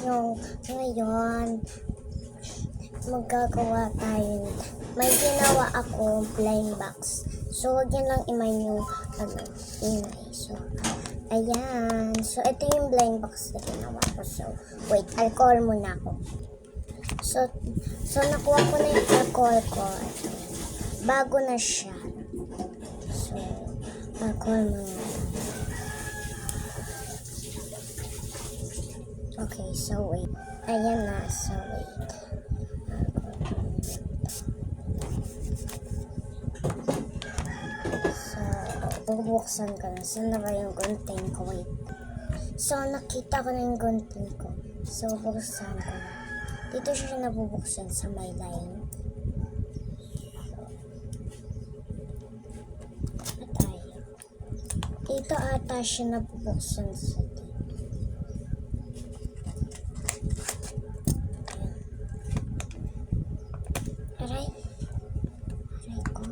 So, ngayon, magagawa tayo. May ginawa ako blind box. So, wag yan lang imayin yung, ingay. So, ayan. So, ito yung blind box na ginawa ko. So, wait, alcohol muna ako. So nakuha ko na yung alcohol ko. Ito. Bago na siya. So, alcohol muna. Okay, so wait. Ayan na, so wait. So, bubuksan ko na. Saan na ba yung gunting ko? Wait. So, nakita ko na yung gunting ko. So, buksan ko na. Dito siya nabubuksan sa may line. Dito ata siya nabubuksan sa dito. Aray. Aray ko.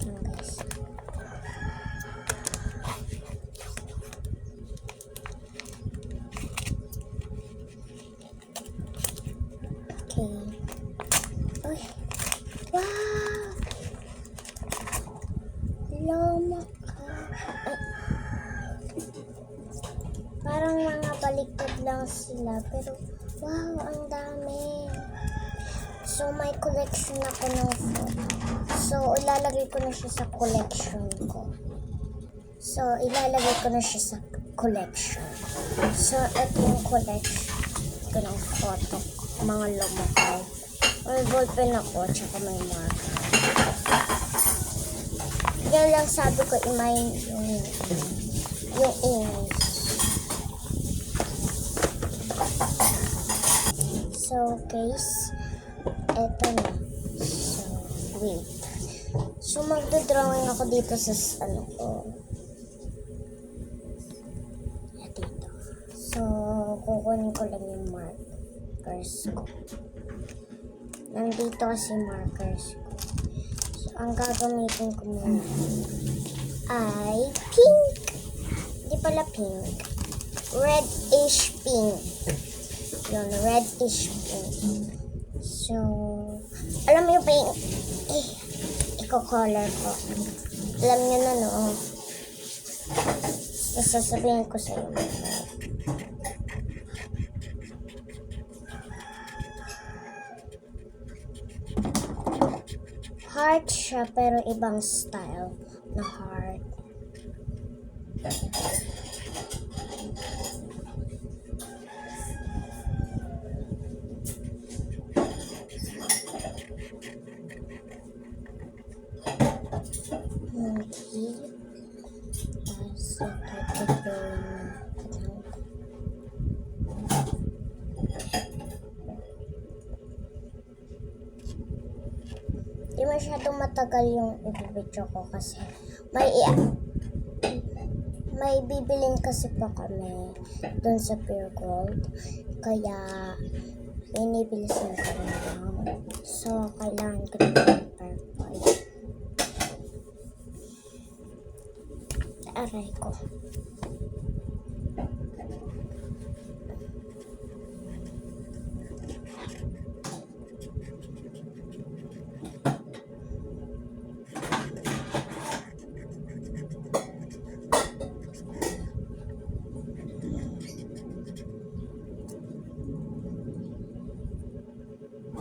Ayan guys. Okay. Uy. Wow! Loma ka. Ay. Parang mga baliktad lang sila. Pero, wow, ang dami. So, may collection ako ng food. So, ilalagay ko na siya sa collection ko. So, ilalagay ko na siya sa collection. So, ito yung collection ko ng photo. Mga lumukay. May ballpen ako, tsaka may marker. Yan lang sabi ko, imayin yung image. So, guys, eto na. So, wait. So, magdodrawing ako dito sa, ano ko. Dito. So, kukunin ko lang yung markers ko. Nandito kasi markers ko. So, ang gagamitin ko muna ay pink. Hindi pala pink. Reddish pink. Yun, reddish pink. So, alam mo yung pink? Iko-color ko. Alam nyo na, no? Sasabihin ko sa'yo. Heart siya, pero ibang style na heart. Okay. Tapos ito di masyadong matagal yung i-video ko kasi may bibilin kasi pa kami dun sa Pure Gold, kaya binibilisan ko na lang. So, kailangan ko na perfect. Aray ko.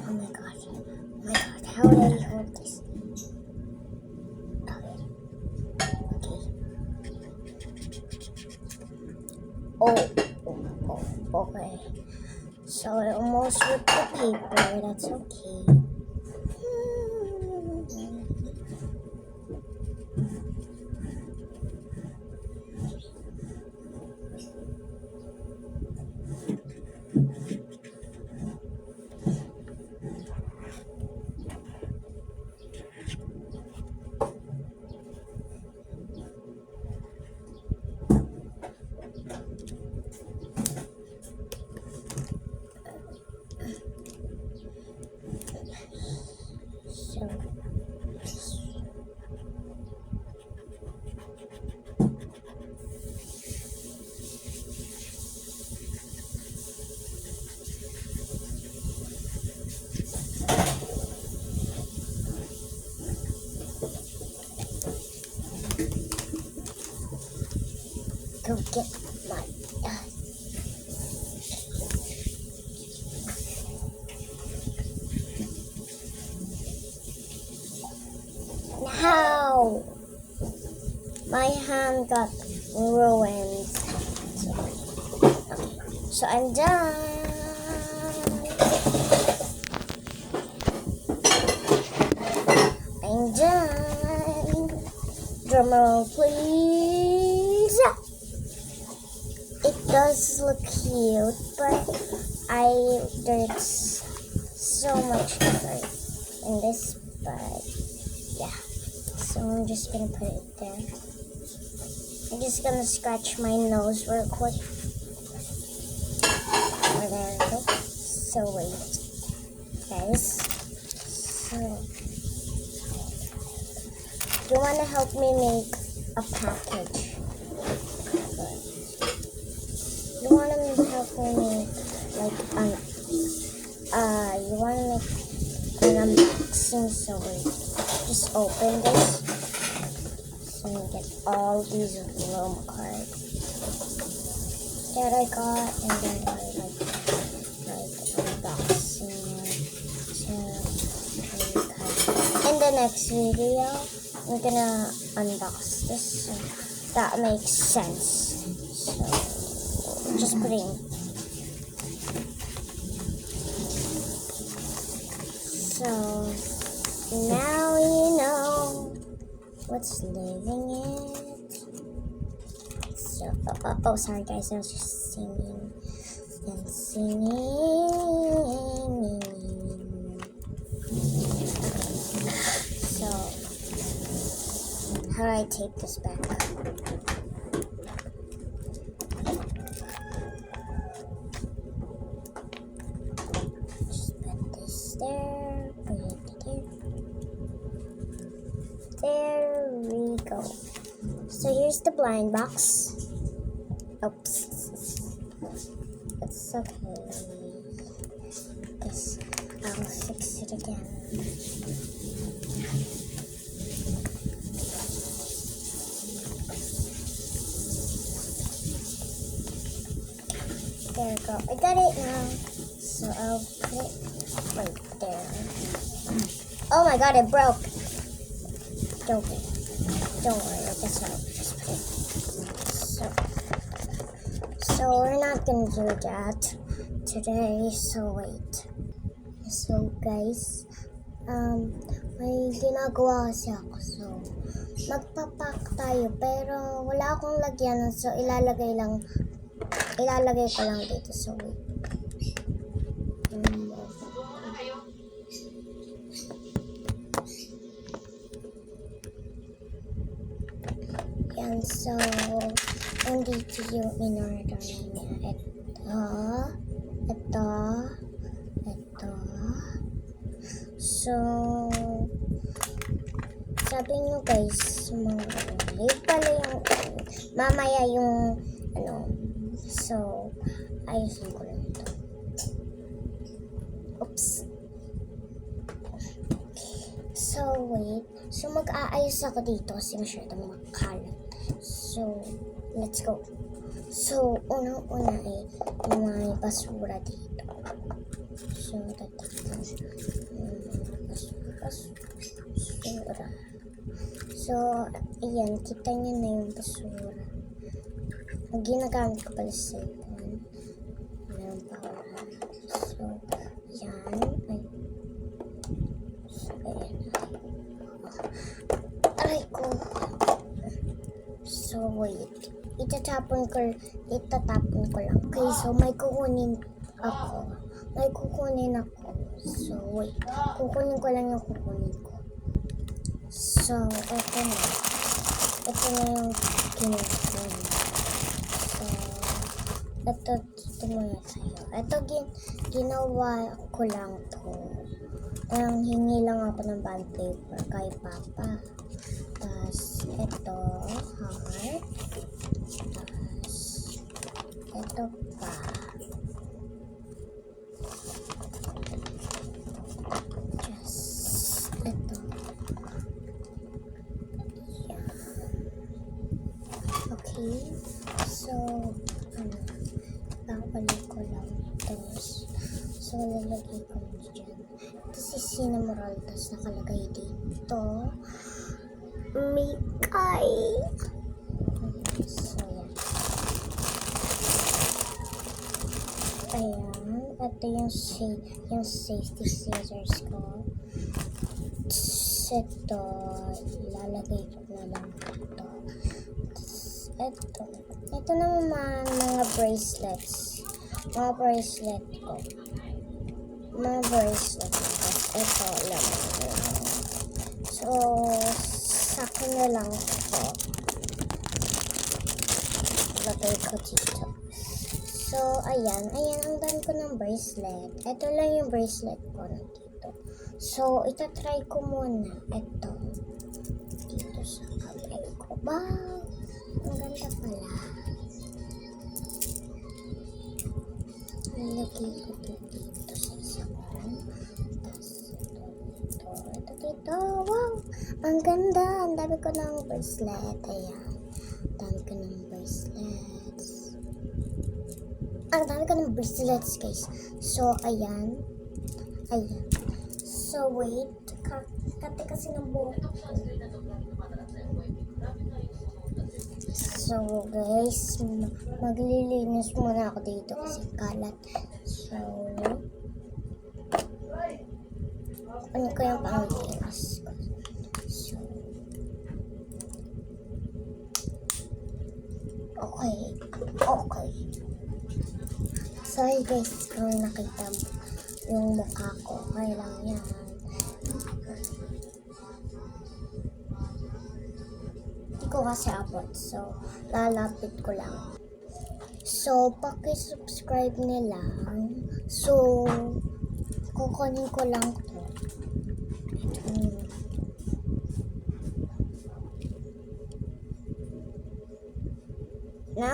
Oh my god. Oh my god. How do I hold this? Okay. Okay. So I almost ripped the paper. That's okay. go get my Now my hand got ruined. So I'm done. I'm done. Drumroll, please. It does look cute, but there's so much effort in this, but yeah. So I'm just gonna put it there. I'm just gonna scratch my nose real quick. Oh, there we go. So wait, guys. So you wanna help me make a package? You wanna help me make like you wanna make an unboxing? So wait, just open this. So you get all these room cards that I got, and then I like unboxing it. In the next video, I'm gonna unbox this. So that makes sense. So just putting. So now you know what's living it. So, oh, sorry guys, I was just singing and singing. So, how do I tape this back? Just put this there, put it there. There we go. So here's the blind box. Oops. It's okay. Guess I'll fix it again. There we go. I got it now. So I'll put it right there. Oh my god, it broke. Don't worry, I guess I'll just put it. So we're not gonna do that today, so wait. So guys, may ginagawa kasi ako. So, magpapak tayo, pero wala akong lagyan, so ilalagay ko lang dito. So wait. Yan, so nandito yung in-order niya. Ito. So, sabi nyo guys, yun pala yung, mamaya yung, so, ayusin ko lang ito. Oops. So, wait. So, mag-aayos ako dito kasi masyadong makalat. So, let's go. So, unang-una ay may basura dito. So, tatakpan. Basura. So, ayan. Kita nyo na yung basura. Ang ginagamit ko pala sa cellphone. Meron pa ako. So, yan. Ay. So, ayan. Aray ko. So, wait. Itatapon ko lang. Okay, so may kukunin ako. So, wait. Kukunin ko lang yung kukunin ko. So, ito na. Ito na yung kinukunin. So, ito muna tayo. Ito, ginawa ko lang to. Hingi lang ako ng bond paper kay Papa. Tapos, ito, heart. Tapos, ito pa. Just, ito. Yeah. Okay. So, babalik ko lang ito. So, lalagay ko mo dyan. Ito si Cinnamoroll, tapos nakalagay dito. Mikay. So, yan. Ayan. Ito yung safety scissors ko. Ito, ilalagay ko na lang ito. Ito naman mga bracelets. Mga bracelet ko. Ito lang. So, sakin na lang ito. Lagay ko dito. So, ayan ang dami ko ng bracelet. Ito lang yung bracelet ko na dito. So, itatry ko muna ito. Dito sa kamay ko. Wow! Ang ganda pala. Nilagay ko dito sa isa ko. Tapos ito dito. Wow! Ang ganda! Ang dami ko ng bracelet. Ayan. Ang dami ko ng bracelets. Ang dami ko ng bracelets, guys. So, ayan. So, wait. Kati kasi ng buhok ko. So, guys, maglilinis muna ako dito kasi kalat. So, ano ko yung panglinis ko? So, okay. Sorry guys, kung nakita mo yung mukha ko. Okay lang yan. Hindi ko kasi abot. So, lalapit ko lang. So, paki-subscribe nilang. So, kukunin ko lang to.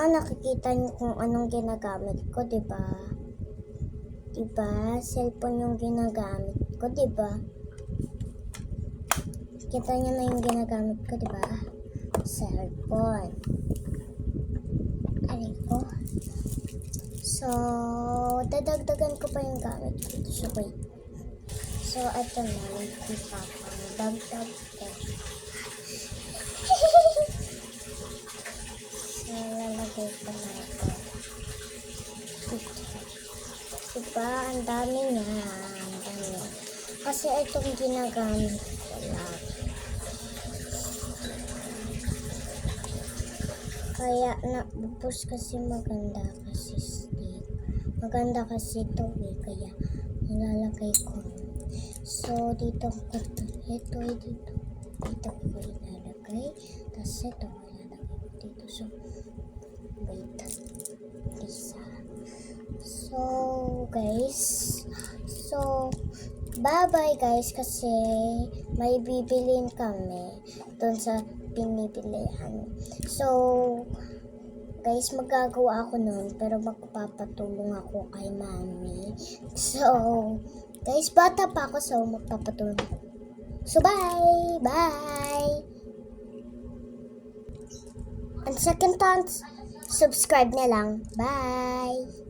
Nakikita niyo kung anong ginagamit ko, diba? Cellphone yung ginagamit ko, diba? Kita niyo na yung ginagamit ko, diba? Cellphone. Aray ko. So, dadagdagan ko pa yung gamit ko. So, wait. So, ito na. Wait, dagdag ko. So, lalagay ko na ito. Diba? Ang dami niya. Ang dami. Kasi itong ginagamit ko lang. Kaya naubos kasi maganda kasi stick. Maganda kasi ito eh. Kaya nilalagay ko. So, dito ko ito dito. Dito ko ilalagay. Tapos ito ko ilalagay dito. So, wait. Isa. So, guys. So, bye-bye guys kasi may bibilin kami doon sa pinibilihan. So, guys, magagawa ako nun pero magpapatulong ako kay mami. So, guys, bata pa ako so magpapatulong ako. So, bye! Bye! And second thoughts, subscribe na lang. Bye!